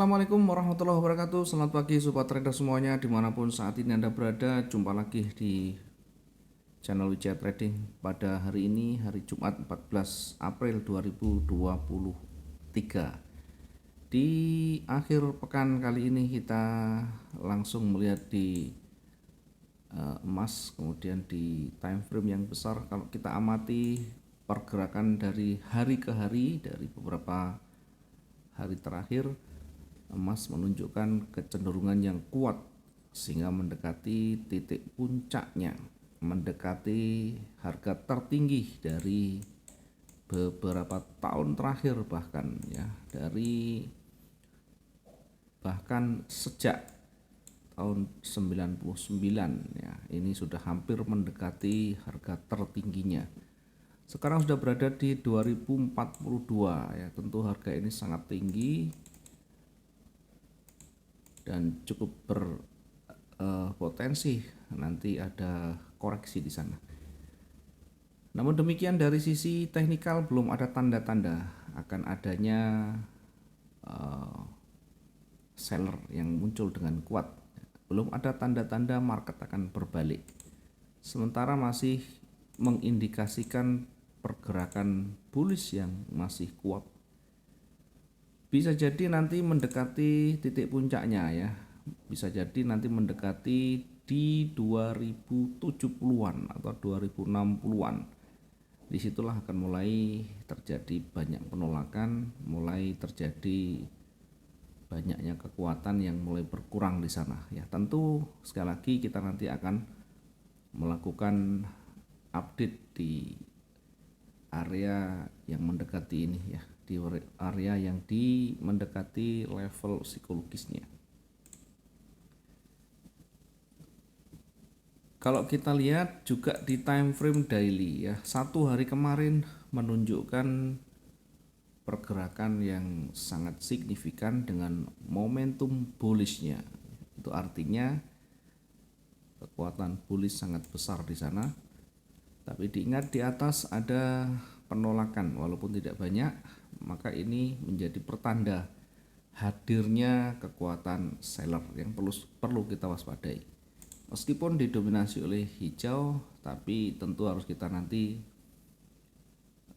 Assalamualaikum warahmatullahi wabarakatuh. Selamat pagi sobat trader semuanya dimanapun saat ini Anda berada. Jumpa lagi di channel Wijaya Trading pada hari ini, hari Jumat 14 April 2023. Di akhir pekan kali ini kita langsung melihat di emas, kemudian di time frame yang besar. Kalau kita amati pergerakan dari hari ke hari, dari beberapa hari terakhir, emas menunjukkan kecenderungan yang kuat sehingga mendekati titik puncaknya, mendekati harga tertinggi dari beberapa tahun terakhir, bahkan sejak tahun 99 ya. Ini sudah hampir mendekati harga tertingginya. Sekarang sudah berada di 2042 ya. Tentu harga ini sangat tinggi dan cukup berpotensi nanti ada koreksi di sana. Namun demikian dari sisi teknikal belum ada tanda-tanda akan adanya seller yang muncul dengan kuat. Belum ada tanda-tanda market akan berbalik. Sementara masih mengindikasikan pergerakan bullish yang masih kuat. Bisa jadi nanti mendekati titik puncaknya ya. Bisa jadi nanti mendekati di 2070-an atau 2060-an. Disitulah akan mulai terjadi banyak penolakan, mulai terjadi banyaknya kekuatan yang mulai berkurang di sana ya. Tentu sekali lagi kita nanti akan melakukan update di area yang mendekati ini ya, di area yang mendekati level psikologisnya. Kalau kita lihat juga di time frame daily ya, satu hari kemarin menunjukkan pergerakan yang sangat signifikan dengan momentum bullishnya. Itu artinya kekuatan bullish sangat besar di sana. Tapi diingat di atas ada penolakan walaupun tidak banyak, maka ini menjadi pertanda hadirnya kekuatan seller yang perlu kita waspadai. Meskipun didominasi oleh hijau, tapi tentu harus kita nanti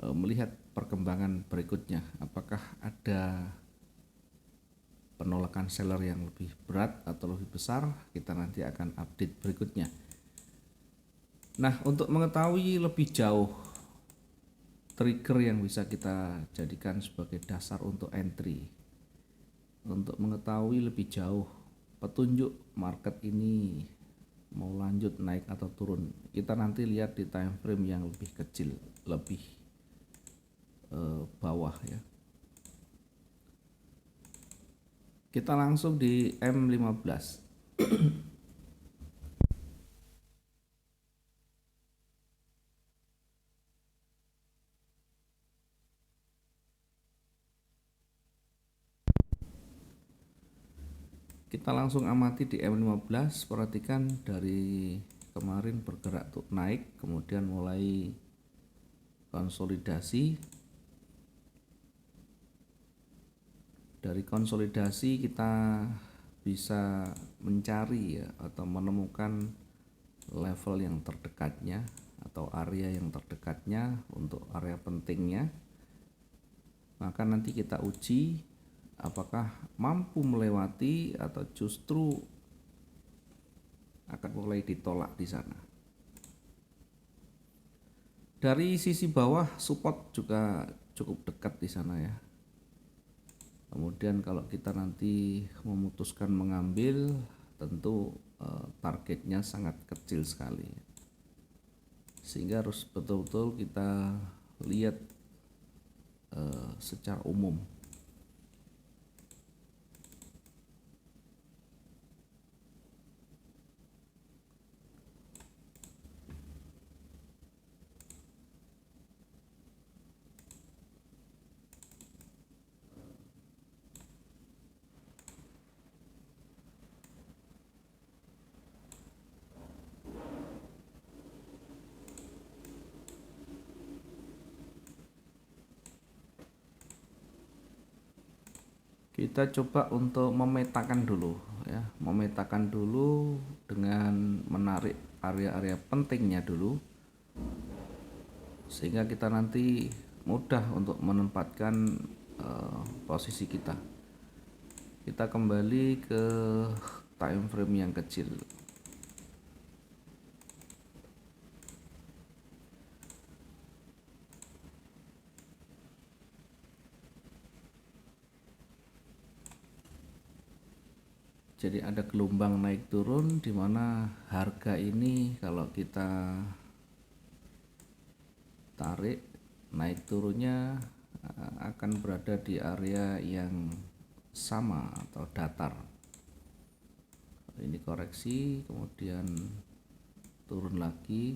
melihat perkembangan berikutnya. Apakah ada penolakan seller yang lebih berat atau lebih besar? Kita nanti akan update berikutnya. Nah, untuk mengetahui lebih jauh trigger yang bisa kita jadikan sebagai dasar untuk entry, untuk mengetahui lebih jauh petunjuk market ini mau lanjut naik atau turun, kita nanti lihat di time frame yang lebih kecil, lebih bawah ya. Kita langsung di M15. Kita langsung amati di M15, perhatikan dari kemarin bergerak tuh naik, kemudian mulai konsolidasi. Dari konsolidasi kita bisa mencari ya, atau menemukan level yang terdekatnya atau area yang terdekatnya untuk area pentingnya. Maka nanti kita uji apakah mampu melewati atau justru akan mulai ditolak di sana. Dari sisi bawah support juga cukup dekat di sana ya. Kemudian kalau kita nanti memutuskan mengambil, tentu targetnya sangat kecil sekali. Sehingga harus betul-betul kita lihat secara umum. Kita coba untuk memetakan dulu ya, memetakan dulu dengan menarik area-area pentingnya dulu sehingga kita nanti mudah untuk menempatkan posisi kita. Kita kembali ke time frame yang kecil. Jadi ada gelombang naik turun di mana harga ini kalau kita tarik naik turunnya akan berada di area yang sama atau datar. Ini koreksi, kemudian turun lagi,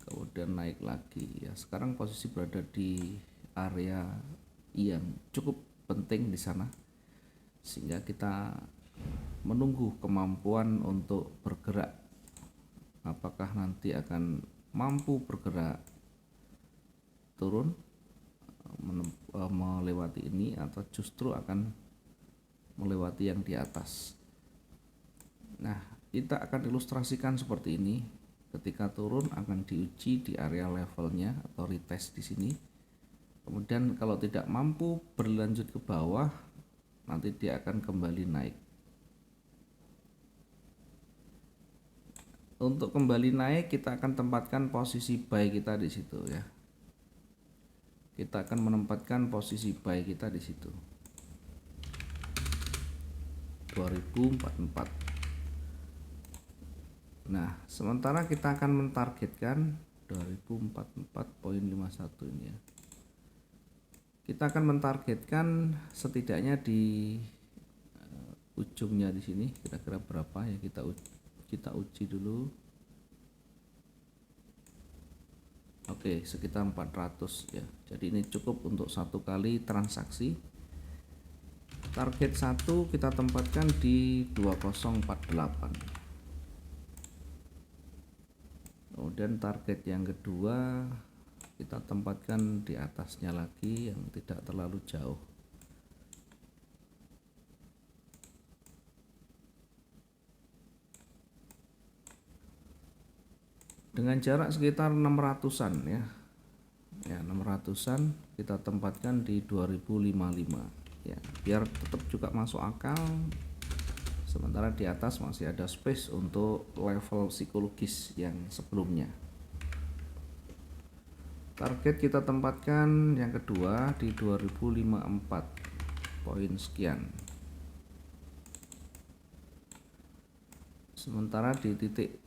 kemudian naik lagi. Ya, sekarang posisi berada di area yang cukup penting di sana, sehingga kita menunggu kemampuan untuk bergerak. Apakah nanti akan mampu bergerak turun melewati ini atau justru akan melewati yang di atas. Nah, kita akan ilustrasikan seperti ini. Ketika turun akan diuji di area levelnya atau retest di sini. Kemudian kalau tidak mampu berlanjut ke bawah, nanti dia akan kembali naik. Untuk kembali naik kita akan tempatkan posisi buy kita di situ ya. Kita akan menempatkan posisi buy kita di situ. 2044. Nah, sementara kita akan mentargetkan 2044.51 ini ya. Kita akan mentargetkan setidaknya di ujungnya di sini kira-kira berapa ya, kita uji dulu. Oke, sekitar 400 ya. Jadi ini cukup untuk satu kali transaksi. Target 1 kita tempatkan di 2048. Kemudian target yang kedua kita tempatkan di atasnya lagi yang tidak terlalu jauh. Dengan jarak sekitar 600-an ya. Ya, 600-an kita tempatkan di 2055 ya, biar tetap juga masuk akal. Sementara di atas masih ada space untuk level psikologis yang sebelumnya. Target kita tempatkan yang kedua di 2054 poin sekian. Sementara di titik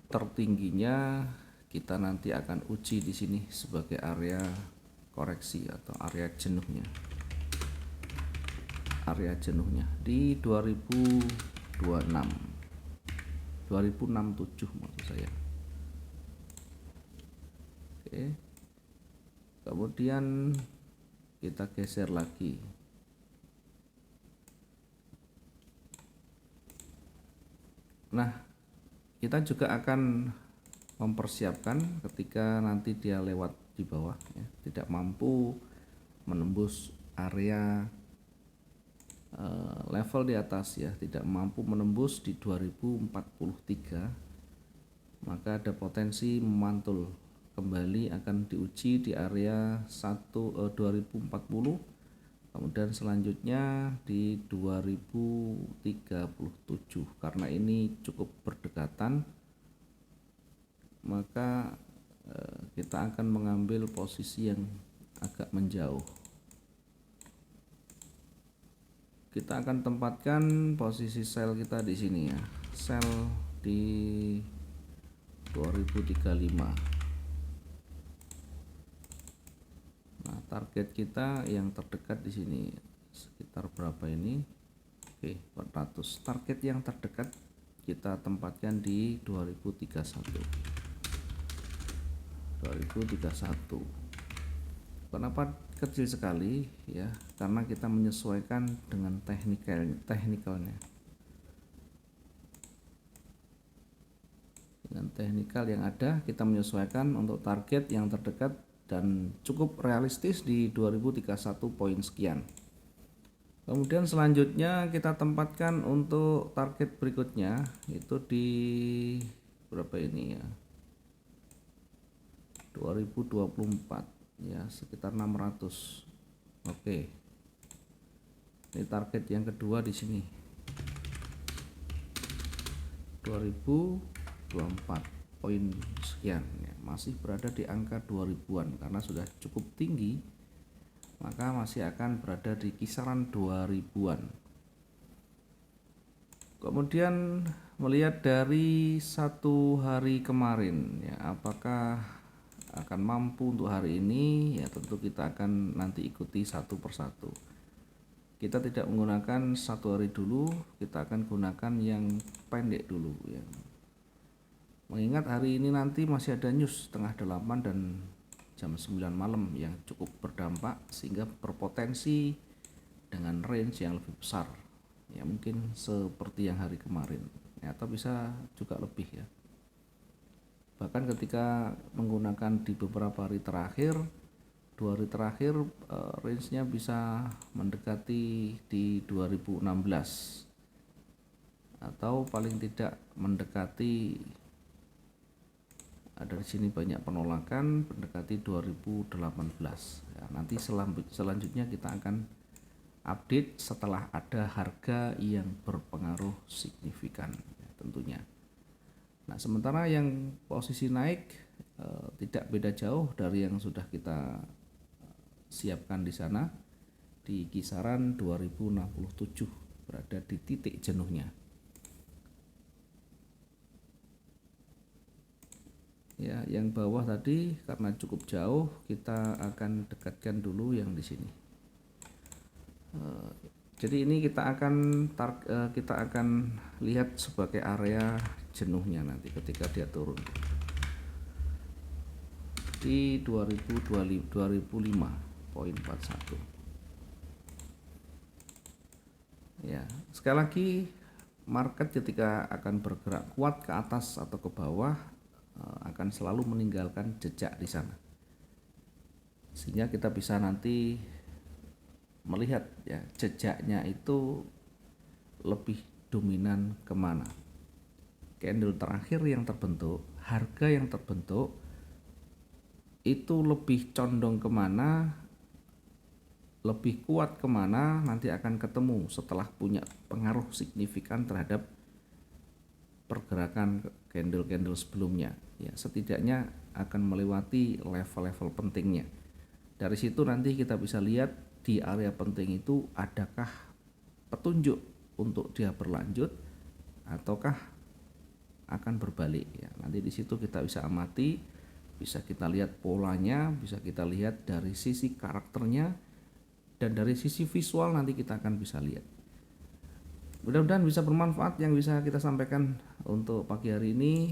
tertingginya kita nanti akan uji di sini sebagai area koreksi atau area jenuhnya. Area jenuhnya di 2026. 2067 maksud saya. Oke. Kemudian kita geser lagi. Nah, kita juga akan mempersiapkan ketika nanti dia lewat di bawah ya, tidak mampu menembus area level di atas ya, tidak mampu menembus di 2043, maka ada potensi memantul kembali, akan diuji di area 2040, kemudian selanjutnya di 2037. Karena ini cukup berdekatan, maka kita akan mengambil posisi yang agak menjauh. Kita akan tempatkan posisi sell kita di sini ya, sell di 2035. Nah, target kita yang terdekat di sini sekitar berapa ini? Oke, 400. Target yang terdekat kita tempatkan di 2031. 2031. Kenapa kecil sekali ya? Karena kita menyesuaikan dengan teknikalnya. Dengan teknikal yang ada kita menyesuaikan untuk target yang terdekat dan cukup realistis di 2031 poin sekian. Kemudian selanjutnya kita tempatkan untuk target berikutnya itu di berapa ini ya, 2024 ya, sekitar 600. Oke, ini target yang kedua di sini 2024 poin sekian ya, masih berada di angka 2000-an karena sudah cukup tinggi, maka masih akan berada di kisaran 2000-an. Kemudian melihat dari satu hari kemarin ya, apakah akan mampu untuk hari ini ya, tentu kita akan nanti ikuti satu persatu. Kita tidak menggunakan satu hari dulu, kita akan gunakan yang pendek dulu ya. Mengingat hari ini nanti masih ada news setengah 8 dan jam 9 malam yang cukup berdampak, sehingga berpotensi dengan range yang lebih besar ya, mungkin seperti yang hari kemarin ya, atau bisa juga lebih ya. Bahkan ketika menggunakan di beberapa hari terakhir, 2 hari terakhir, range-nya bisa mendekati di 2016 atau paling tidak mendekati, ada di sini banyak penolakan, mendekati 2018 ya. Nanti selanjutnya kita akan update setelah ada harga yang berpengaruh signifikan ya, tentunya. Nah, sementara yang posisi naik tidak beda jauh dari yang sudah kita siapkan di sana, di kisaran 2067 berada di titik jenuhnya. Ya, yang bawah tadi karena cukup jauh, kita akan dekatkan dulu yang di sini. Jadi ini kita akan lihat sebagai area jenuhnya nanti ketika dia turun di 2005.41 ya. Sekali lagi, market ketika akan bergerak kuat ke atas atau ke bawah akan selalu meninggalkan jejak di sana, sehingga kita bisa nanti melihat ya, jejaknya itu lebih dominan kemana. Candle terakhir yang terbentuk, harga yang terbentuk itu lebih condong kemana, lebih kuat kemana, nanti akan ketemu setelah punya pengaruh signifikan terhadap pergerakan candle-candle sebelumnya ya, setidaknya akan melewati level-level pentingnya. Dari situ nanti kita bisa lihat di area penting itu adakah petunjuk untuk dia berlanjut ataukah akan berbalik ya. Nanti di situ kita bisa amati, bisa kita lihat polanya, bisa kita lihat dari sisi karakternya, dan dari sisi visual nanti kita akan bisa lihat. Mudah-mudahan bisa bermanfaat yang bisa kita sampaikan untuk pagi hari ini.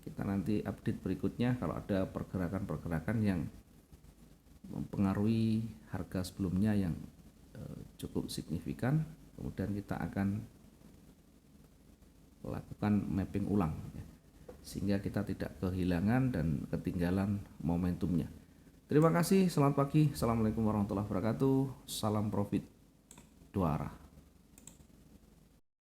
Kita nanti update berikutnya kalau ada pergerakan-pergerakan yang mempengaruhi harga sebelumnya yang cukup signifikan. Kemudian kita akan lakukan mapping ulang ya, sehingga kita tidak kehilangan dan ketinggalan momentumnya. Terima kasih, selamat pagi, assalamualaikum warahmatullahi wabarakatuh, salam profit 2 arah.